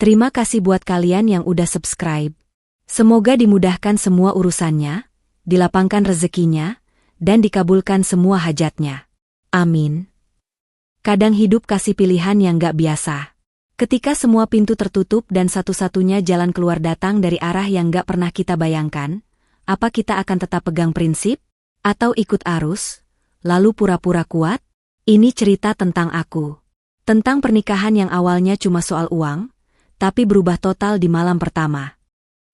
Terima kasih buat kalian yang udah subscribe. Semoga dimudahkan semua urusannya, dilapangkan rezekinya, dan dikabulkan semua hajatnya. Amin. Kadang hidup kasih pilihan yang gak biasa. Ketika semua pintu tertutup dan satu-satunya jalan keluar datang dari arah yang gak pernah kita bayangkan, apa kita akan tetap pegang prinsip? Atau ikut arus? Lalu pura-pura kuat? Ini cerita tentang aku. Tentang pernikahan yang awalnya cuma soal uang, tapi berubah total di malam pertama.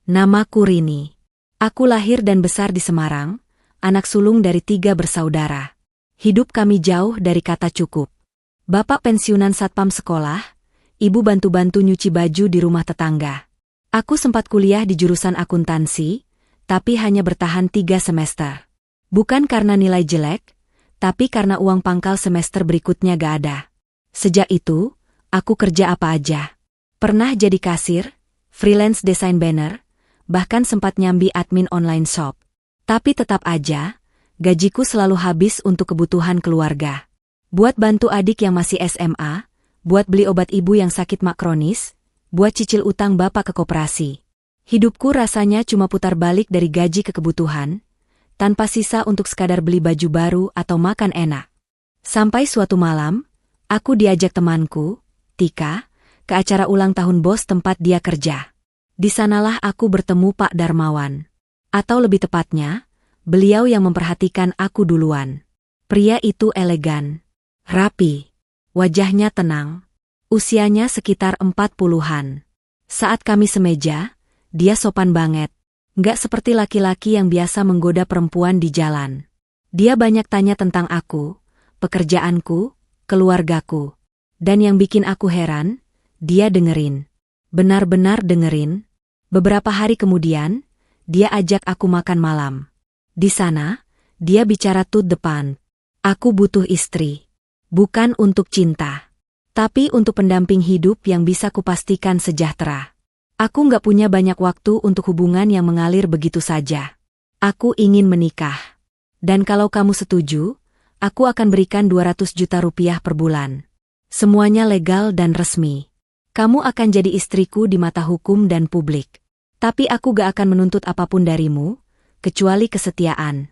Namaku Rini. Aku lahir dan besar di Semarang, anak sulung dari 3 bersaudara. Hidup kami jauh dari kata cukup. Bapak pensiunan satpam sekolah, ibu bantu-bantu nyuci baju di rumah tetangga. Aku sempat kuliah di jurusan akuntansi, tapi hanya bertahan 3 semester. Bukan karena nilai jelek, tapi karena uang pangkal semester berikutnya gak ada. Sejak itu, aku kerja apa aja. Pernah jadi kasir, freelance desain banner, bahkan sempat nyambi admin online shop. Tapi tetap aja, gajiku selalu habis untuk kebutuhan keluarga. Buat bantu adik yang masih SMA, buat beli obat ibu yang sakit mak kronis, buat cicil utang bapak ke koperasi. Hidupku rasanya cuma putar balik dari gaji ke kebutuhan, tanpa sisa untuk sekadar beli baju baru atau makan enak. Sampai suatu malam, aku diajak temanku, Tika, ke acara ulang tahun bos tempat dia kerja. Di sanalah aku bertemu Pak Darmawan. Atau lebih tepatnya, beliau yang memperhatikan aku duluan. Pria itu elegan, rapi, wajahnya tenang, usianya sekitar 40-an. Saat kami semeja, dia sopan banget, nggak seperti laki-laki yang biasa menggoda perempuan di jalan. Dia banyak tanya tentang aku, pekerjaanku, keluargaku. Dan yang bikin aku heran, dia dengerin. Benar-benar dengerin. Beberapa hari kemudian, dia ajak aku makan malam. Di sana, dia bicara to the point. Aku butuh istri. Bukan untuk cinta. Tapi untuk pendamping hidup yang bisa kupastikan sejahtera. Aku nggak punya banyak waktu untuk hubungan yang mengalir begitu saja. Aku ingin menikah. Dan kalau kamu setuju, aku akan berikan 200 juta rupiah per bulan. Semuanya legal dan resmi. Kamu akan jadi istriku di mata hukum dan publik. Tapi aku gak akan menuntut apapun darimu, kecuali kesetiaan.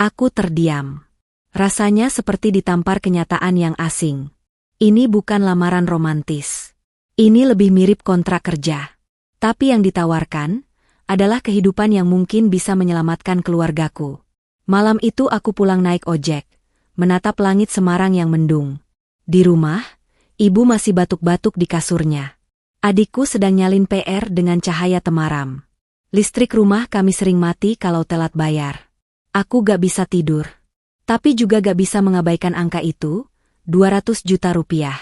Aku terdiam. Rasanya seperti ditampar kenyataan yang asing. Ini bukan lamaran romantis. Ini lebih mirip kontrak kerja. Tapi yang ditawarkan adalah kehidupan yang mungkin bisa menyelamatkan keluargaku. Malam itu aku pulang naik ojek, menatap langit Semarang yang mendung. Di rumah, ibu masih batuk-batuk di kasurnya. Adikku sedang nyalin PR dengan cahaya temaram. Listrik rumah kami sering mati kalau telat bayar. Aku gak bisa tidur. Tapi juga gak bisa mengabaikan angka itu, 200 juta rupiah.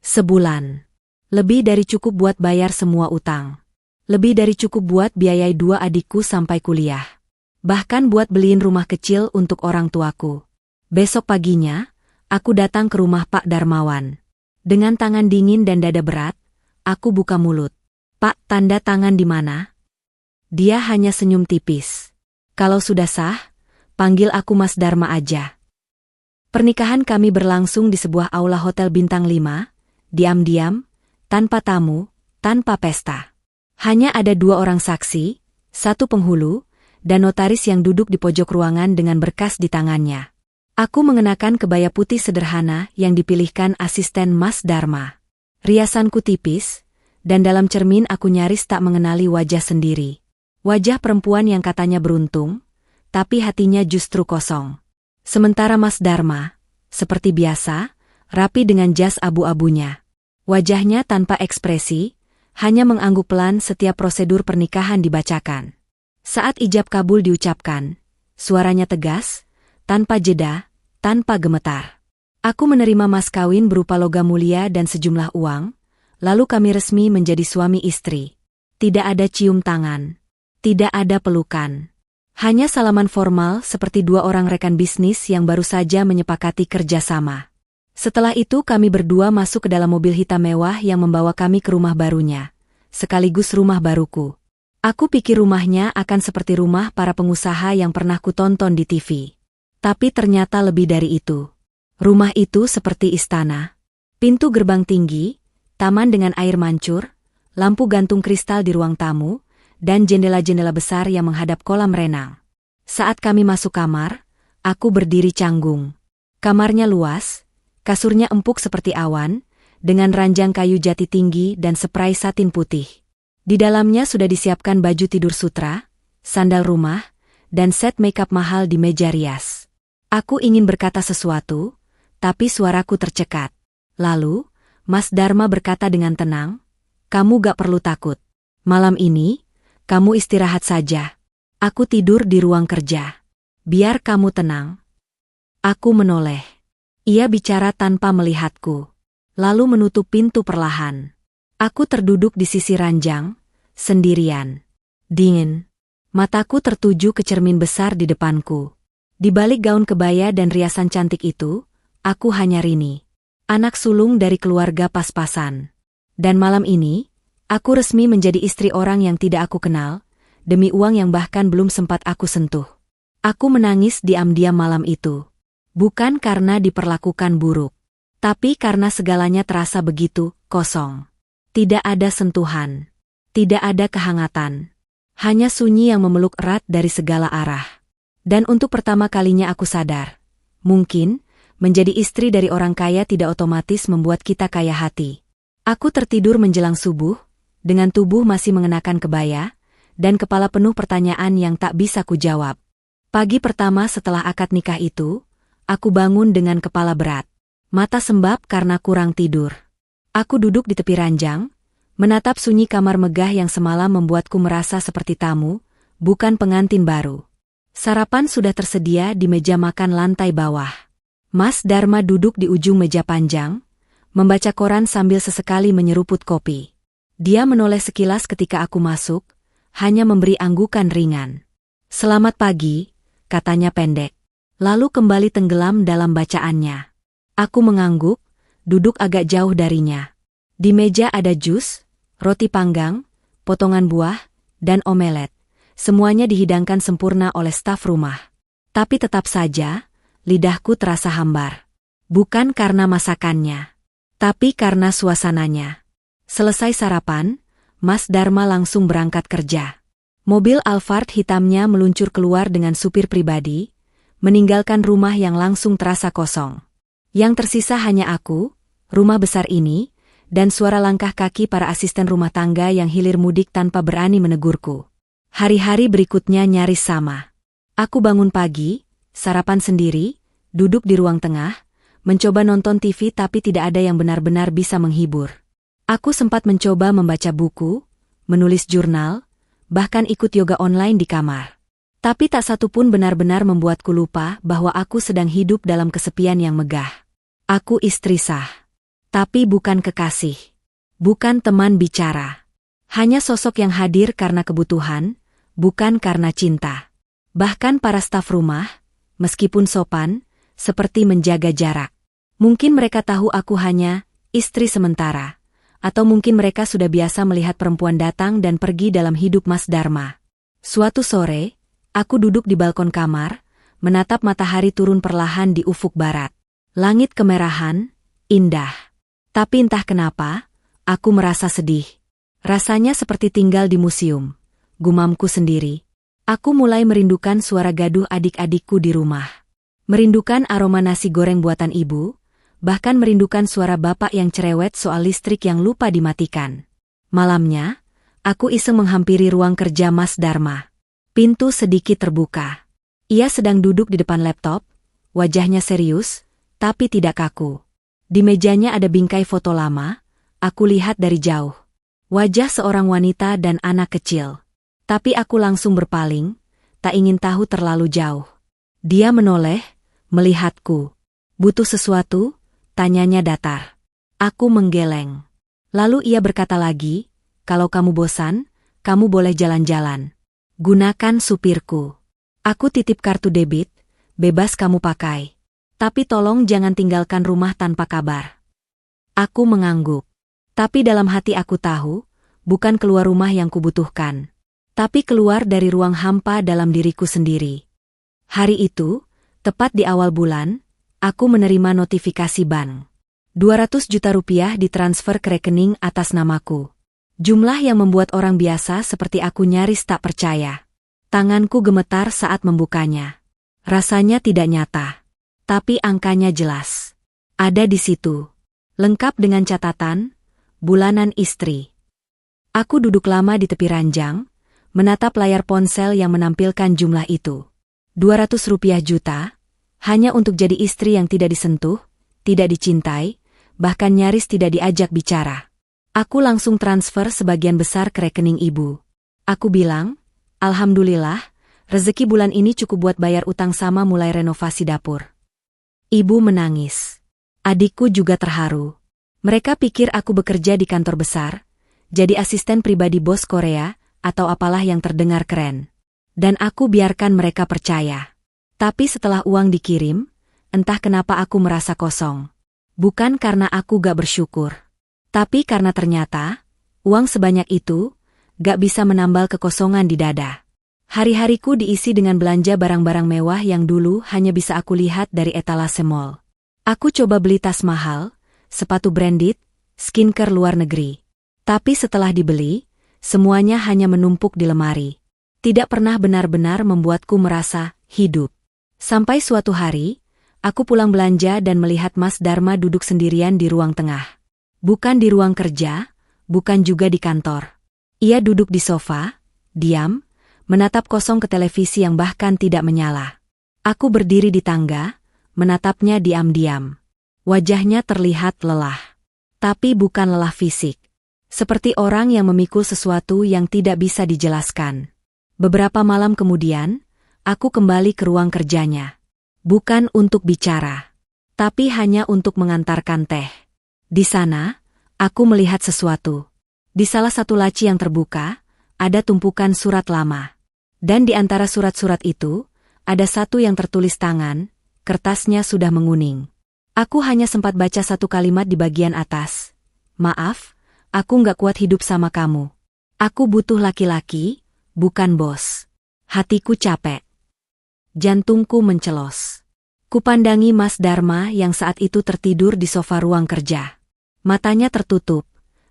Sebulan. Lebih dari cukup buat bayar semua utang. Lebih dari cukup buat biayai 2 adikku sampai kuliah. Bahkan buat beliin rumah kecil untuk orang tuaku. Besok paginya, aku datang ke rumah Pak Darmawan. Dengan tangan dingin dan dada berat, aku buka mulut. Pak, tanda tangan di mana? Dia hanya senyum tipis. Kalau sudah sah, panggil aku Mas Darma aja. Pernikahan kami berlangsung di sebuah aula hotel bintang 5, diam-diam, tanpa tamu, tanpa pesta. Hanya ada 2 orang saksi, 1 penghulu, dan notaris yang duduk di pojok ruangan dengan berkas di tangannya. Aku mengenakan kebaya putih sederhana yang dipilihkan asisten Mas Darma. Riasanku tipis, dan dalam cermin aku nyaris tak mengenali wajah sendiri. Wajah perempuan yang katanya beruntung, tapi hatinya justru kosong. Sementara Mas Darma, seperti biasa, rapi dengan jas abu-abunya. Wajahnya tanpa ekspresi, hanya mengangguk pelan setiap prosedur pernikahan dibacakan. Saat ijab kabul diucapkan, suaranya tegas, tanpa jeda, tanpa gemetar. Aku menerima mas kawin berupa logam mulia dan sejumlah uang, lalu kami resmi menjadi suami istri. Tidak ada cium tangan. Tidak ada pelukan. Hanya salaman formal seperti 2 orang rekan bisnis yang baru saja menyepakati kerjasama. Setelah itu kami berdua masuk ke dalam mobil hitam mewah yang membawa kami ke rumah barunya, sekaligus rumah baruku. Aku pikir rumahnya akan seperti rumah para pengusaha yang pernah kutonton di TV. Tapi ternyata lebih dari itu. Rumah itu seperti istana. Pintu gerbang tinggi, taman dengan air mancur, lampu gantung kristal di ruang tamu, dan jendela-jendela besar yang menghadap kolam renang. Saat kami masuk kamar, aku berdiri canggung. Kamarnya luas, kasurnya empuk seperti awan, dengan ranjang kayu jati tinggi dan spray satin putih. Di dalamnya sudah disiapkan baju tidur sutra, sandal rumah, dan set makeup mahal di meja rias. Aku ingin berkata sesuatu, tapi suaraku tercekat. Lalu, Mas Dharma berkata dengan tenang, "Kamu gak perlu takut. Malam ini, kamu istirahat saja. Aku tidur di ruang kerja. Biar kamu tenang." Aku menoleh. Ia bicara tanpa melihatku. Lalu menutup pintu perlahan. Aku terduduk di sisi ranjang, sendirian. Dingin. Mataku tertuju ke cermin besar di depanku. Di balik gaun kebaya dan riasan cantik itu, aku hanya Rini. Anak sulung dari keluarga pas-pasan. Dan malam ini, aku resmi menjadi istri orang yang tidak aku kenal, demi uang yang bahkan belum sempat aku sentuh. Aku menangis diam-diam malam itu. Bukan karena diperlakukan buruk, tapi karena segalanya terasa begitu kosong. Tidak ada sentuhan. Tidak ada kehangatan. Hanya sunyi yang memeluk erat dari segala arah. Dan untuk pertama kalinya aku sadar, mungkin menjadi istri dari orang kaya tidak otomatis membuat kita kaya hati. Aku tertidur menjelang subuh, dengan tubuh masih mengenakan kebaya, dan kepala penuh pertanyaan yang tak bisa kujawab. Pagi pertama setelah akad nikah itu, aku bangun dengan kepala berat. Mata sembab karena kurang tidur. Aku duduk di tepi ranjang, menatap sunyi kamar megah yang semalam membuatku merasa seperti tamu, bukan pengantin baru. Sarapan sudah tersedia di meja makan lantai bawah. Mas Dharma duduk di ujung meja panjang, membaca koran sambil sesekali menyeruput kopi. Dia menoleh sekilas ketika aku masuk, hanya memberi anggukan ringan. "Selamat pagi," katanya pendek. Lalu kembali tenggelam dalam bacaannya. Aku mengangguk, duduk agak jauh darinya. Di meja ada jus, roti panggang, potongan buah, dan omelet. Semuanya dihidangkan sempurna oleh staf rumah. Tapi tetap saja, lidahku terasa hambar. Bukan karena masakannya, tapi karena suasananya. Selesai sarapan, Mas Dharma langsung berangkat kerja. Mobil Alphard hitamnya meluncur keluar dengan supir pribadi, meninggalkan rumah yang langsung terasa kosong. Yang tersisa hanya aku, rumah besar ini, dan suara langkah kaki para asisten rumah tangga yang hilir mudik tanpa berani menegurku. Hari-hari berikutnya nyaris sama. Aku bangun pagi, sarapan sendiri, duduk di ruang tengah, mencoba nonton TV tapi tidak ada yang benar-benar bisa menghibur. Aku sempat mencoba membaca buku, menulis jurnal, bahkan ikut yoga online di kamar. Tapi tak satu pun benar-benar membuatku lupa bahwa aku sedang hidup dalam kesepian yang megah. Aku istri sah. Tapi bukan kekasih. Bukan teman bicara. Hanya sosok yang hadir karena kebutuhan, bukan karena cinta. Bahkan para staf rumah, meskipun sopan, seperti menjaga jarak. Mungkin mereka tahu aku hanya istri sementara. Atau mungkin mereka sudah biasa melihat perempuan datang dan pergi dalam hidup Mas Dharma. Suatu sore, aku duduk di balkon kamar, menatap matahari turun perlahan di ufuk barat. Langit kemerahan, indah. Tapi entah kenapa, aku merasa sedih. Rasanya seperti tinggal di museum. Gumamku sendiri. Aku mulai merindukan suara gaduh adik-adikku di rumah. Merindukan aroma nasi goreng buatan ibu, bahkan merindukan suara bapak yang cerewet soal listrik yang lupa dimatikan. Malamnya, aku iseng menghampiri ruang kerja Mas Dharma. Pintu sedikit terbuka. Ia sedang duduk di depan laptop, wajahnya serius, tapi tidak kaku. Di mejanya ada bingkai foto lama, aku lihat dari jauh. Wajah seorang wanita dan anak kecil. Tapi aku langsung berpaling, tak ingin tahu terlalu jauh. Dia menoleh, melihatku. "Butuh sesuatu?" tanyanya datar. Aku menggeleng. Lalu ia berkata lagi, "Kalau kamu bosan, kamu boleh jalan-jalan. Gunakan supirku. Aku titip kartu debit, bebas kamu pakai. Tapi tolong jangan tinggalkan rumah tanpa kabar." Aku mengangguk. Tapi dalam hati aku tahu, bukan keluar rumah yang kubutuhkan. Tapi keluar dari ruang hampa dalam diriku sendiri. Hari itu, tepat di awal bulan, aku menerima notifikasi bank. 200 juta rupiah ditransfer ke rekening atas namaku. Jumlah yang membuat orang biasa seperti aku nyaris tak percaya. Tanganku gemetar saat membukanya. Rasanya tidak nyata. Tapi angkanya jelas. Ada di situ. Lengkap dengan catatan, bulanan istri. Aku duduk lama di tepi ranjang, menatap layar ponsel yang menampilkan jumlah itu. 200 rupiah juta, hanya untuk jadi istri yang tidak disentuh, tidak dicintai, bahkan nyaris tidak diajak bicara. Aku langsung transfer sebagian besar ke rekening ibu. Aku bilang, Alhamdulillah, rezeki bulan ini cukup buat bayar utang sama mulai renovasi dapur. Ibu menangis. Adikku juga terharu. Mereka pikir aku bekerja di kantor besar, jadi asisten pribadi bos Korea, atau apalah yang terdengar keren. Dan aku biarkan mereka percaya. Tapi setelah uang dikirim, entah kenapa aku merasa kosong. Bukan karena aku gak bersyukur. Tapi karena ternyata, uang sebanyak itu, gak bisa menambal kekosongan di dada. Hari-hariku diisi dengan belanja barang-barang mewah yang dulu hanya bisa aku lihat dari etalase mall. Aku coba beli tas mahal, sepatu branded, skincare luar negeri. Tapi setelah dibeli, semuanya hanya menumpuk di lemari. Tidak pernah benar-benar membuatku merasa hidup. Sampai suatu hari, aku pulang belanja dan melihat Mas Dharma duduk sendirian di ruang tengah. Bukan di ruang kerja, bukan juga di kantor. Ia duduk di sofa, diam, menatap kosong ke televisi yang bahkan tidak menyala. Aku berdiri di tangga, menatapnya diam-diam. Wajahnya terlihat lelah. Tapi bukan lelah fisik. Seperti orang yang memikul sesuatu yang tidak bisa dijelaskan. Beberapa malam kemudian, aku kembali ke ruang kerjanya. Bukan untuk bicara, tapi hanya untuk mengantarkan teh. Di sana, aku melihat sesuatu. Di salah satu laci yang terbuka, ada tumpukan surat lama. Dan di antara surat-surat itu, ada satu yang tertulis tangan, kertasnya sudah menguning. Aku hanya sempat baca satu kalimat di bagian atas. Maaf, aku nggak kuat hidup sama kamu. Aku butuh laki-laki, bukan bos. Hatiku capek. Jantungku mencelos. Kupandangi Mas Dharma yang saat itu tertidur di sofa ruang kerja. Matanya tertutup,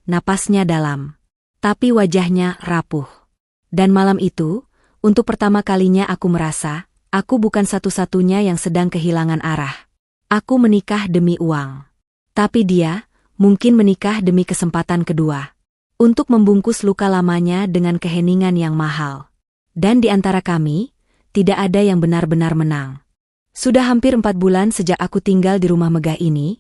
napasnya dalam. Tapi wajahnya rapuh. Dan malam itu, untuk pertama kalinya aku merasa, aku bukan satu-satunya yang sedang kehilangan arah. Aku menikah demi uang. Tapi dia, mungkin menikah demi kesempatan kedua. Untuk membungkus luka lamanya dengan keheningan yang mahal. Dan di antara kami, tidak ada yang benar-benar menang. Sudah hampir 4 bulan sejak aku tinggal di rumah megah ini,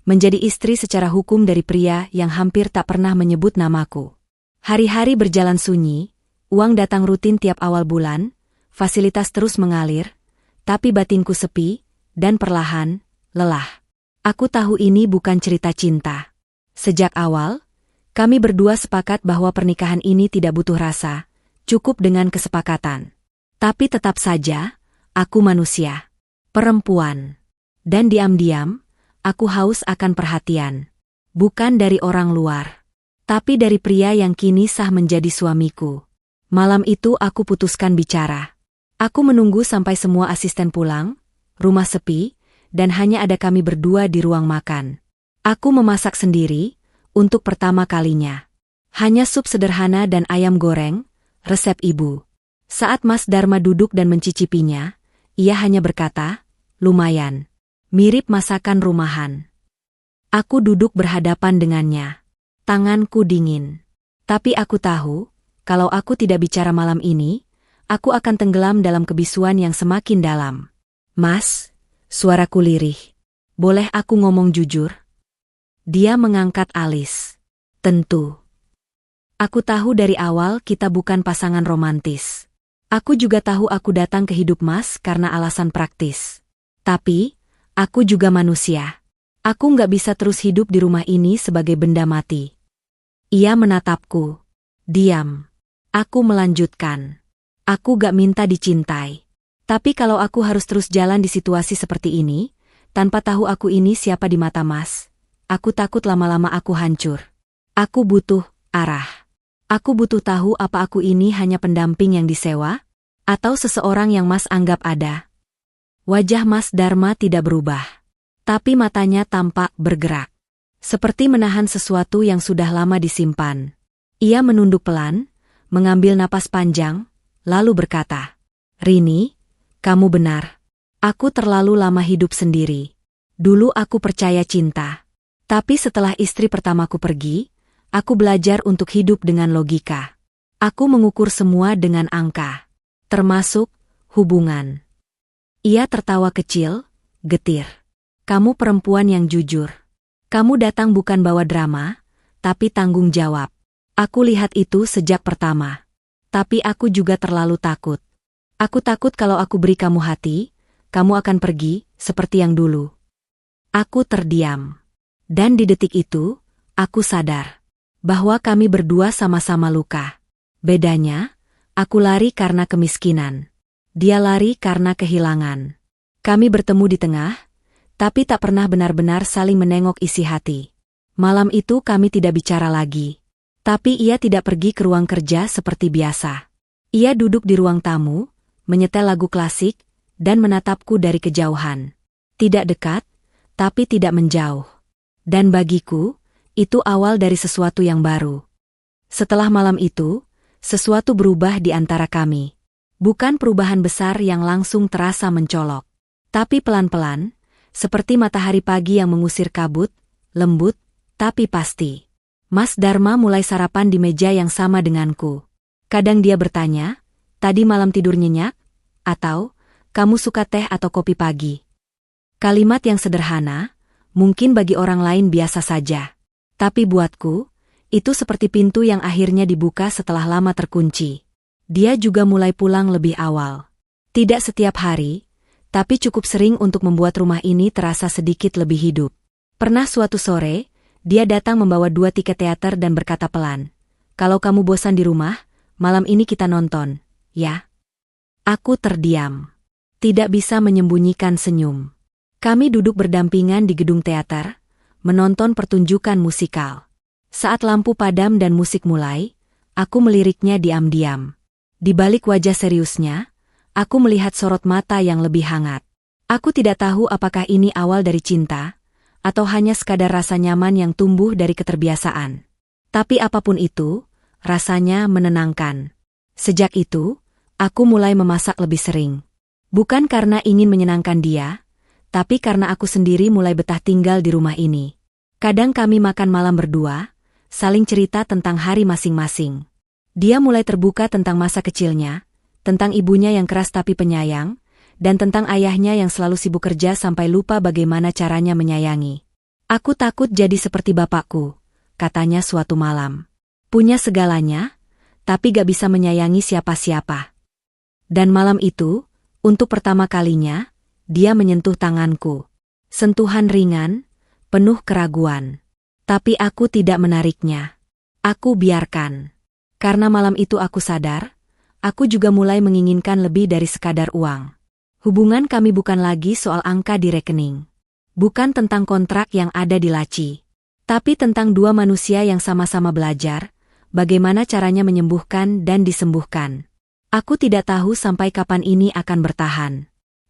menjadi istri secara hukum dari pria yang hampir tak pernah menyebut namaku. Hari-hari berjalan sunyi, uang datang rutin tiap awal bulan, fasilitas terus mengalir, tapi batinku sepi, dan perlahan, lelah. Aku tahu ini bukan cerita cinta. Sejak awal, kami berdua sepakat bahwa pernikahan ini tidak butuh rasa, cukup dengan kesepakatan. Tapi tetap saja, aku manusia. Perempuan. Dan diam-diam, aku haus akan perhatian. Bukan dari orang luar. Tapi dari pria yang kini sah menjadi suamiku. Malam itu aku putuskan bicara. Aku menunggu sampai semua asisten pulang, rumah sepi, dan hanya ada kami berdua di ruang makan. Aku memasak sendiri, untuk pertama kalinya. Hanya sup sederhana dan ayam goreng, resep ibu. Saat Mas Dharma duduk dan mencicipinya, ia hanya berkata, lumayan. Mirip masakan rumahan. Aku duduk berhadapan dengannya. Tanganku dingin. Tapi aku tahu, kalau aku tidak bicara malam ini, aku akan tenggelam dalam kebisuan yang semakin dalam. Mas, suaraku lirih. Boleh aku ngomong jujur? Dia mengangkat alis. Tentu. Aku tahu dari awal kita bukan pasangan romantis. Aku juga tahu aku datang ke hidup Mas karena alasan praktis. Tapi, aku juga manusia. Aku nggak bisa terus hidup di rumah ini sebagai benda mati. Ia menatapku. Diam. Aku melanjutkan. Aku gak minta dicintai. Tapi kalau aku harus terus jalan di situasi seperti ini, tanpa tahu aku ini siapa di mata Mas, aku takut lama-lama aku hancur. Aku butuh arah. Aku butuh tahu apa aku ini hanya pendamping yang disewa, atau seseorang yang Mas anggap ada. Wajah Mas Dharma tidak berubah. Tapi matanya tampak bergerak. Seperti menahan sesuatu yang sudah lama disimpan. Ia menunduk pelan, mengambil napas panjang, lalu berkata, "Rini, kamu benar. Aku terlalu lama hidup sendiri. Dulu aku percaya cinta. Tapi setelah istri pertamaku pergi, aku belajar untuk hidup dengan logika. Aku mengukur semua dengan angka. Termasuk hubungan." Ia tertawa kecil, getir. "Kamu perempuan yang jujur. Kamu datang bukan bawa drama, tapi tanggung jawab. Aku lihat itu sejak pertama. Tapi aku juga terlalu takut. Aku takut kalau aku beri kamu hati, kamu akan pergi, seperti yang dulu." Aku terdiam. Dan di detik itu, aku sadar bahwa kami berdua sama-sama luka. Bedanya, aku lari karena kemiskinan. Dia lari karena kehilangan. Kami bertemu di tengah, tapi tak pernah benar-benar saling menengok isi hati. Malam itu kami tidak bicara lagi. Tapi ia tidak pergi ke ruang kerja seperti biasa. Ia duduk di ruang tamu, menyetel lagu klasik, dan menatapku dari kejauhan. Tidak dekat, tapi tidak menjauh. Dan bagiku, itu awal dari sesuatu yang baru. Setelah malam itu, sesuatu berubah di antara kami. Bukan perubahan besar yang langsung terasa mencolok. Tapi pelan-pelan, seperti matahari pagi yang mengusir kabut, lembut, tapi pasti. Mas Dharma mulai sarapan di meja yang sama denganku. Kadang dia bertanya, "Tadi malam tidur nyenyak?" Atau, "Kamu suka teh atau kopi pagi?" Kalimat yang sederhana, mungkin bagi orang lain biasa saja. Tapi buatku, itu seperti pintu yang akhirnya dibuka setelah lama terkunci. Dia juga mulai pulang lebih awal. Tidak setiap hari, tapi cukup sering untuk membuat rumah ini terasa sedikit lebih hidup. Pernah suatu sore, dia datang membawa 2 tiket teater dan berkata pelan, "Kalau kamu bosan di rumah, malam ini kita nonton, ya?" Aku terdiam. Tidak bisa menyembunyikan senyum. Kami duduk berdampingan di gedung teater, menonton pertunjukan musikal. Saat lampu padam dan musik mulai, aku meliriknya diam-diam. Di balik wajah seriusnya, aku melihat sorot mata yang lebih hangat. Aku tidak tahu apakah ini awal dari cinta, atau hanya sekadar rasa nyaman yang tumbuh dari keterbiasaan. Tapi apapun itu, rasanya menenangkan. Sejak itu, aku mulai memasak lebih sering. Bukan karena ingin menyenangkan dia, tapi karena aku sendiri mulai betah tinggal di rumah ini. Kadang kami makan malam berdua, saling cerita tentang hari masing-masing. Dia mulai terbuka tentang masa kecilnya, tentang ibunya yang keras tapi penyayang, dan tentang ayahnya yang selalu sibuk kerja sampai lupa bagaimana caranya menyayangi. "Aku takut jadi seperti bapakku," katanya suatu malam. "Punya segalanya, tapi gak bisa menyayangi siapa-siapa." Dan malam itu, untuk pertama kalinya, dia menyentuh tanganku. Sentuhan ringan, penuh keraguan. Tapi aku tidak menariknya. Aku biarkan. Karena malam itu aku sadar, aku juga mulai menginginkan lebih dari sekadar uang. Hubungan kami bukan lagi soal angka di rekening. Bukan tentang kontrak yang ada di laci. Tapi tentang 2 manusia yang sama-sama belajar, bagaimana caranya menyembuhkan dan disembuhkan. Aku tidak tahu sampai kapan ini akan bertahan.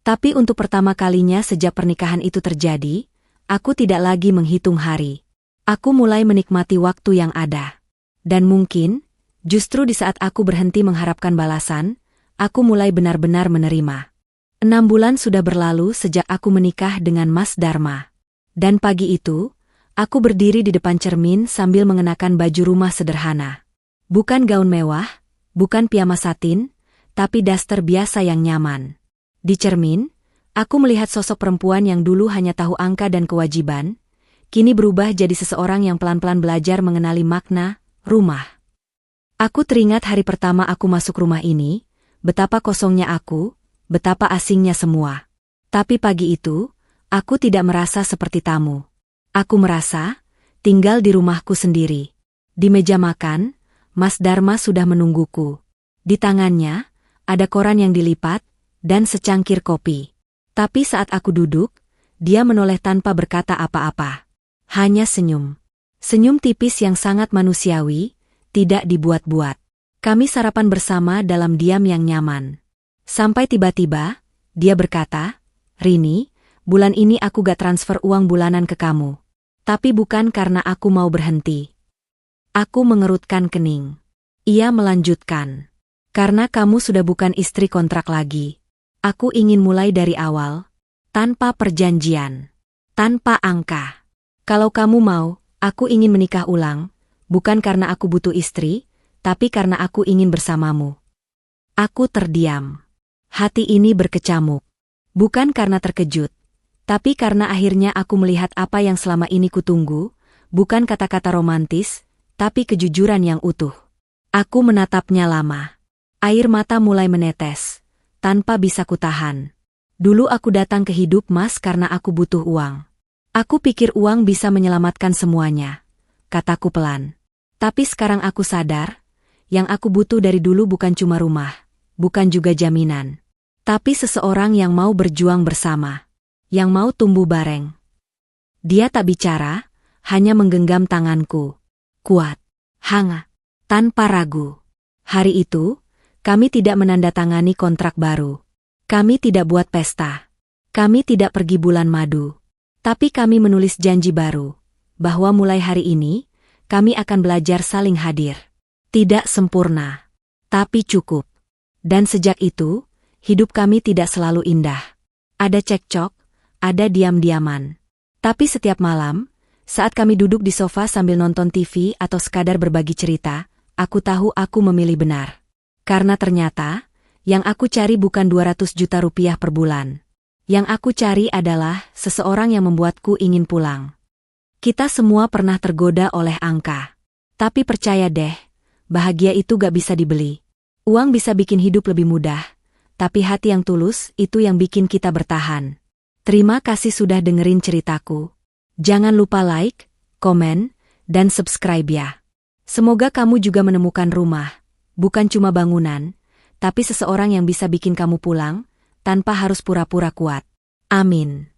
Tapi untuk pertama kalinya sejak pernikahan itu terjadi, aku tidak lagi menghitung hari. Aku mulai menikmati waktu yang ada. Dan mungkin, justru di saat aku berhenti mengharapkan balasan, aku mulai benar-benar menerima. 6 bulan sudah berlalu sejak aku menikah dengan Mas Dharma. Dan pagi itu, aku berdiri di depan cermin sambil mengenakan baju rumah sederhana. Bukan gaun mewah, bukan piyama satin, tapi daster biasa yang nyaman. Di cermin, aku melihat sosok perempuan yang dulu hanya tahu angka dan kewajiban, kini berubah jadi seseorang yang pelan-pelan belajar mengenali makna rumah. Aku teringat hari pertama aku masuk rumah ini, betapa kosongnya aku, betapa asingnya semua. Tapi pagi itu, aku tidak merasa seperti tamu. Aku merasa tinggal di rumahku sendiri. Di meja makan, Mas Dharma sudah menungguku. Di tangannya, ada koran yang dilipat, dan secangkir kopi. Tapi saat aku duduk, dia menoleh tanpa berkata apa-apa. Hanya senyum. Senyum tipis yang sangat manusiawi, tidak dibuat-buat. Kami sarapan bersama dalam diam yang nyaman. Sampai tiba-tiba, dia berkata, "Rini, bulan ini aku gak transfer uang bulanan ke kamu. Tapi bukan karena aku mau berhenti. Aku mengerutkan kening. Ia melanjutkan. Karena kamu sudah bukan istri kontrak lagi. Aku ingin mulai dari awal. Tanpa perjanjian. Tanpa angka. Kalau kamu mau, aku ingin menikah ulang. Bukan karena aku butuh istri, tapi karena aku ingin bersamamu. Aku terdiam. Hati ini berkecamuk. Bukan karena terkejut. Tapi karena akhirnya aku melihat apa yang selama ini kutunggu. Bukan kata-kata romantis, tapi kejujuran yang utuh. Aku menatapnya lama. Air mata mulai menetes, tanpa bisa kutahan. Dulu aku datang ke hidup Mas karena aku butuh uang. Aku pikir uang bisa menyelamatkan semuanya, kataku pelan. Tapi sekarang aku sadar, yang aku butuh dari dulu bukan cuma rumah, bukan juga jaminan. Tapi seseorang yang mau berjuang bersama, yang mau tumbuh bareng. Dia tak bicara, hanya menggenggam tanganku. Kuat, hangat, tanpa ragu. Hari itu, kami tidak menandatangani kontrak baru. Kami tidak buat pesta. Kami tidak pergi bulan madu. Tapi kami menulis janji baru, bahwa mulai hari ini, kami akan belajar saling hadir. Tidak sempurna, tapi cukup. Dan sejak itu, hidup kami tidak selalu indah. Ada cekcok, ada diam-diaman. Tapi setiap malam, saat kami duduk di sofa sambil nonton TV atau sekadar berbagi cerita, aku tahu aku memilih benar. Karena ternyata, yang aku cari bukan 200 juta rupiah per bulan. Yang aku cari adalah seseorang yang membuatku ingin pulang. Kita semua pernah tergoda oleh angka. Tapi percaya deh, bahagia itu gak bisa dibeli. Uang bisa bikin hidup lebih mudah, tapi hati yang tulus itu yang bikin kita bertahan. Terima kasih sudah dengerin ceritaku. Jangan lupa like, komen, dan subscribe ya. Semoga kamu juga menemukan rumah, bukan cuma bangunan, tapi seseorang yang bisa bikin kamu pulang, tanpa harus pura-pura kuat. Amin.